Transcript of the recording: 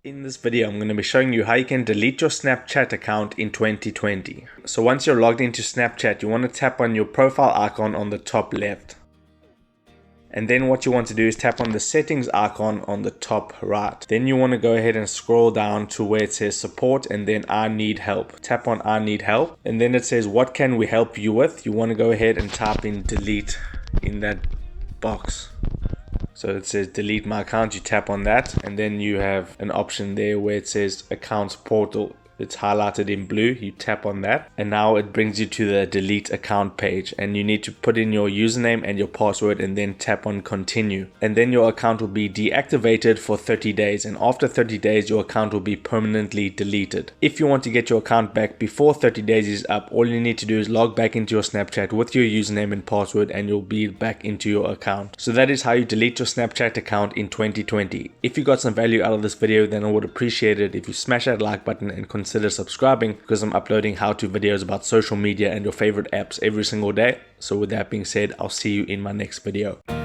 In this video, I'm going to be showing you how you can delete your Snapchat account in 2020. So once you're logged into Snapchat, you want to tap on your profile icon on the top left. And then what you want to do is tap on the settings icon on the top right. Then you want to go ahead and scroll down to where it says support and then I need help. Tap on I need help. And then it says what can we help you with? You want to go ahead and type in delete in that box. So it says delete my account, you tap on that and then you have an option there where it says accounts portal. It's highlighted in blue, you tap on that and now it brings you to the delete account page and you need to put in your username and your password and then tap on continue. And then your account will be deactivated for 30 days and after 30 days your account will be permanently deleted. If you want to get your account back before 30 days is up, all you need to do is log back into your Snapchat with your username and password and you'll be back into your account. So that is how you delete your Snapchat account in 2020. If you got some value out of this video, then I would appreciate it if you smash that like button and consider subscribing because I'm uploading how-to videos about social media and your favorite apps every single day. So with that being said, I'll see you in my next video.